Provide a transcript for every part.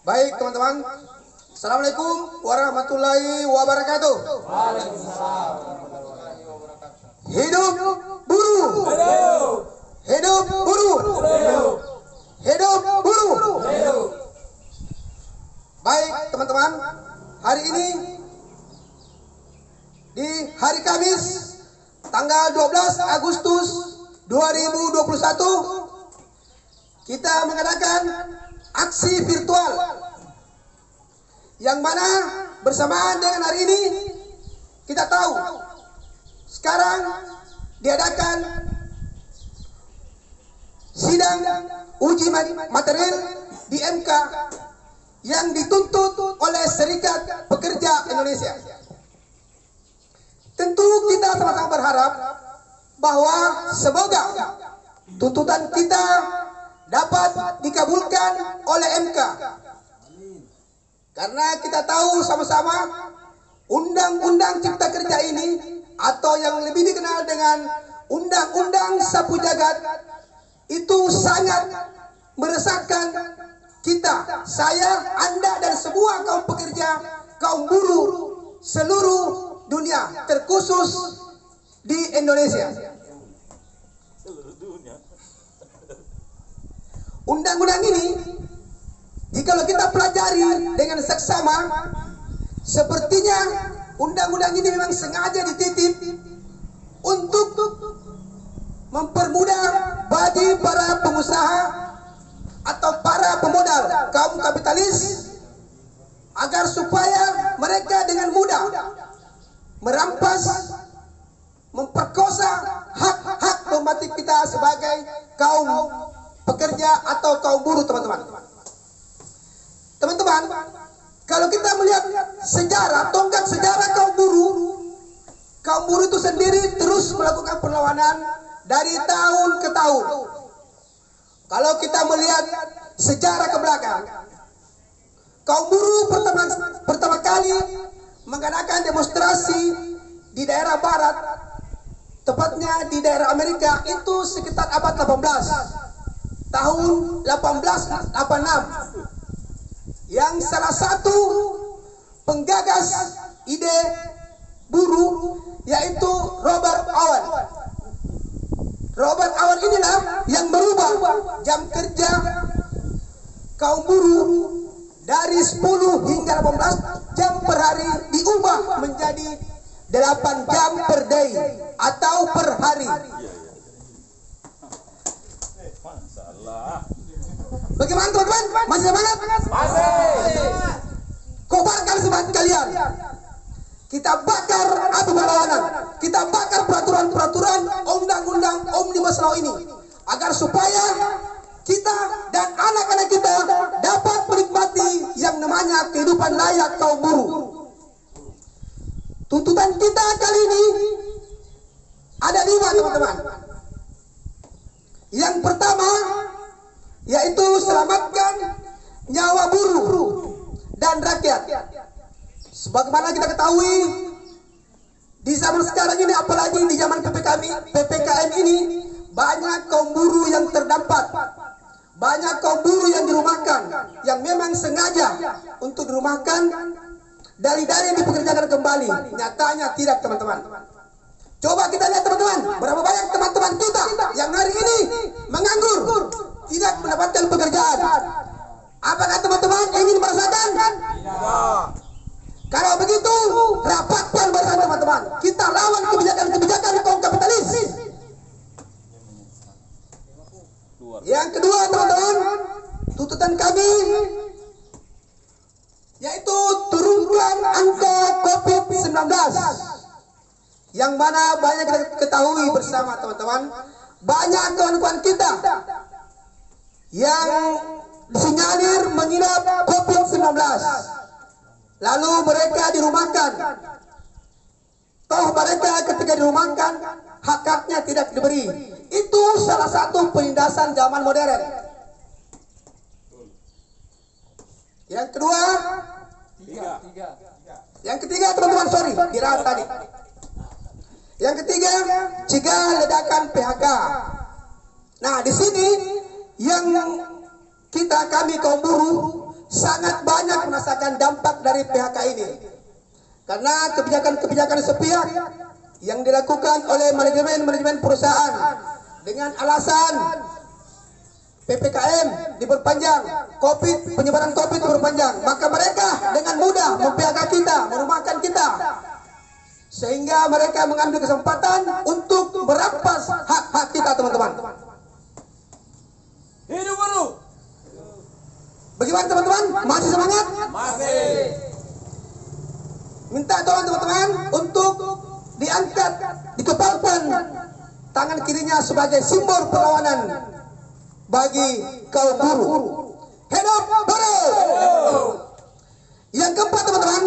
Baik teman-teman, Assalamualaikum warahmatullahi wabarakatuh. Hidup buruh, hidup buruh, hidup buruh. Baik teman-teman, hari ini di hari Kamis tanggal 12 Agustus 2021 kita mengadakan aksi virtual yang mana bersamaan dengan hari ini kita tahu sekarang diadakan sidang uji material di MK yang dituntut oleh Serikat Pekerja Indonesia. Tentu kita sama-sama berharap bahwa semoga tuntutan kita dapat dikabulkan oleh MK. Karena kita tahu sama-sama Undang-Undang Cipta Kerja ini atau yang lebih dikenal dengan Undang-Undang Sapu Jagat itu sangat meresahkan kita, saya, Anda dan semua kaum pekerja, kaum buruh seluruh dunia, terkhusus di Indonesia. Undang-undang ini jikalau kita pelajari dengan seksama, sepertinya undang-undang ini memang sengaja dititip untuk mempermudah bagi para pengusaha atau para pemodal kaum kapitalis agar supaya mereka dengan mudah merampas, memperkosa hak-hak normatif kita sebagai kaum pekerja atau kaum buruh, teman-teman. Teman-teman, kalau kita melihat sejarah, tonggak sejarah kaum buruh itu sendiri terus melakukan perlawanan dari tahun ke tahun. Kalau kita melihat sejarah ke belakang, kaum buruh pertama kali mengadakan demonstrasi di daerah barat, tepatnya di daerah Amerika, itu sekitar abad 18, tahun 1886. Yang salah satu penggagas ide buruh yaitu Robert Owen. Robert Owen inilah yang merubah jam kerja kaum buruh dari 10 hingga 18 jam per hari diubah menjadi 8 jam per day atau per hari. Bagaimana teman-teman? Masih semangat? Masih. Kobarkan semangat kalian. Kita bakar api perlawanan. Kita bakar peraturan-peraturan undang-undang Omnibus Law ini agar supaya kita dan anak-anak kita dapat menikmati yang namanya kehidupan layak kaum buruh. Tuntutan kita kali ini ada 5, teman-teman. Yang pertama yaitu selamatkan nyawa buruh dan rakyat. Sebagaimana kita ketahui di zaman sekarang ini, apalagi di zaman PPKM ini, banyak kaum buruh yang terdampak, banyak kaum buruh yang dirumahkan, yang memang sengaja untuk dirumahkan, dari dipekerjakan kembali. Nyatanya tidak, teman-teman. Coba kita lihat, teman-teman, berapa banyak teman-teman kita yang hari ini menganggur, tidak mendapatkan pekerjaan. Apakah teman-teman ingin merasakan? Tidak. Kalau begitu, rapatkan barisan teman-teman. Kita lawan kebijakan-kebijakan kaum kapitalis. Yang kedua, teman-teman, tuntutan kami yaitu turunkan angka COVID-19. Yang mana banyak kita ketahui bersama, teman-teman, banyak kawan-kawan kita yang disinyalir mengidap COVID-19, lalu mereka dirumahkan. Toh mereka ketika dirumahkan hak-haknya tidak diberi. Itu salah satu penindasan zaman modern. Yang kedua, yang ketiga, teman-teman, sorry, diralat tadi. Yang ketiga, cegah ledakan PHK. Nah, di sini yang kami kaum buruh sangat banyak merasakan dampak dari PHK ini. Karena kebijakan-kebijakan sepihak yang dilakukan oleh manajemen perusahaan dengan alasan PPKM diperpanjang, penyebaran COVID diperpanjang, maka mereka dengan mudah mem-PHK kita, merumahkan kita, sehingga mereka mengambil kesempatan untuk merampas hak-hak kita, teman-teman. Hidup buruh. Bagaimana teman-teman? Masih semangat? Masih. Minta tolong teman-teman untuk diangkat, dikepalkan tangan kirinya sebagai simbol perlawanan bagi kaum buruh. Hidup buruh. Yang keempat teman-teman,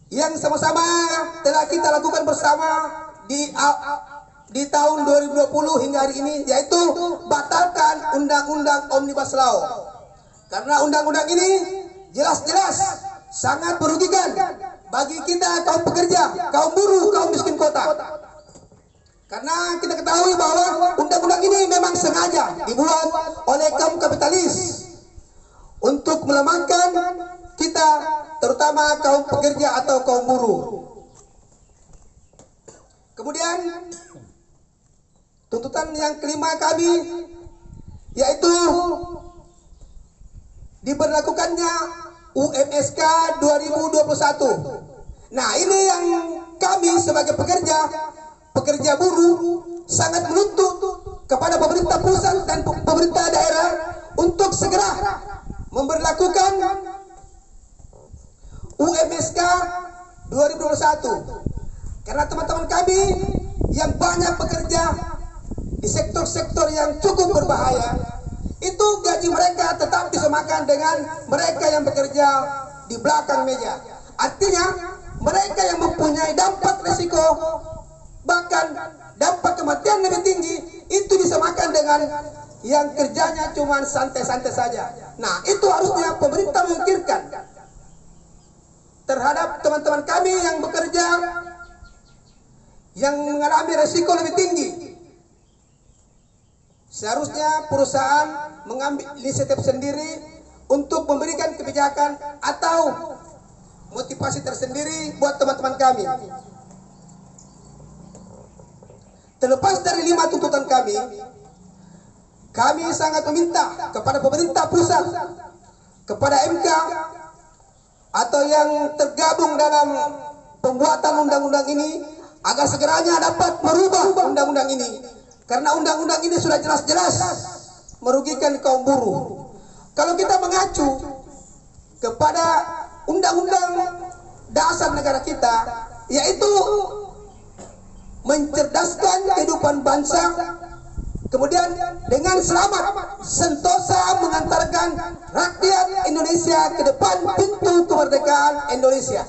yang sama-sama telah kita lakukan bersama di tahun 2020 hingga hari ini, yaitu batalkan Undang-Undang Omnibus Law. Karena undang-undang ini jelas-jelas sangat merugikan bagi kita kaum pekerja, kaum buruh, kaum miskin kota. Karena kita ketahui bahwa undang-undang ini memang sengaja dibuat oleh kaum kapitalis untuk melemahkan kita, terutama kaum pekerja atau kaum buruh. Kemudian tuntutan yang kelima kami yaitu diberlakukannya UMSK 2021. Nah, ini yang kami sebagai pekerja buruh sangat menuntut kepada pemerintah pusat dan pemerintah daerah untuk segera memberlakukan UMSK 2021. Karena teman-teman kami yang banyak bekerja di sektor-sektor yang cukup berbahaya, itu gaji mereka tetap disamakan dengan mereka yang bekerja di belakang meja. Artinya mereka yang mempunyai dampak risiko, bahkan dampak kematian lebih tinggi, itu disamakan dengan yang kerjanya cuma santai-santai saja. Nah, itu harusnya pemerintah memikirkan terhadap teman-teman kami yang bekerja yang mengalami risiko lebih tinggi. Seharusnya perusahaan mengambil inisiatif sendiri untuk memberikan kebijakan atau motivasi tersendiri buat teman-teman kami. Terlepas dari 5 tuntutan kami sangat meminta kepada pemerintah pusat, kepada MK, atau yang tergabung dalam pembuatan undang-undang ini agar segeranya dapat merubah undang-undang ini. Karena undang-undang ini sudah jelas-jelas merugikan kaum buruh. Kalau kita mengacu kepada undang-undang dasar negara kita, yaitu mencerdaskan kehidupan bangsa, kemudian dengan selamat sentosa mengantarkan rakyat Indonesia ke depan pintu kemerdekaan Indonesia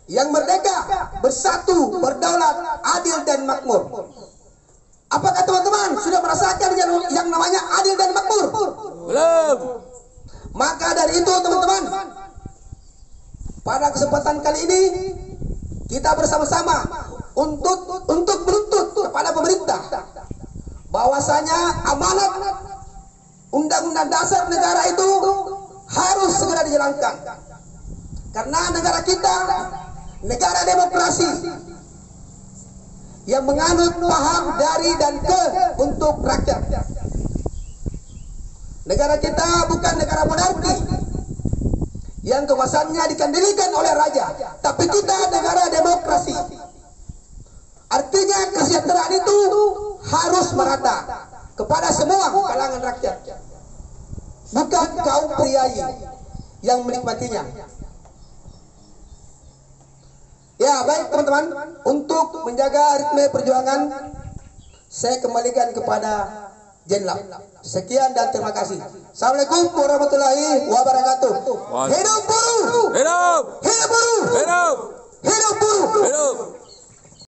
yang merdeka, bersatu, berdaulat, adil dan makmur. Apakah teman-teman sudah merasakan yang namanya adil dan makmur? Belum. Maka dari itu teman-teman, pada kesempatan kali ini kita bersama-sama untuk menuntut kepada pemerintah bahwasanya amanat undang-undang dasar negara itu harus segera dijalankan. Karena negara kita negara demokrasi yang menganut paham dari dan ke untuk rakyat. Negara kita bukan negara monarki yang kekuasaannya dikendalikan oleh raja, tapi kita negara demokrasi. Artinya kesejahteraan itu harus merata kepada semua kalangan rakyat, bukan kaum priai yang menikmatinya. Ya, baik teman-teman, untuk menjaga ritme perjuangan saya kembalikan kepada Jenlab. Sekian dan terima kasih. Assalamualaikum warahmatullahi wabarakatuh. Hidup buruh! Hidup! Hidup buruh! Hidup! Hidup buruh! Hidup!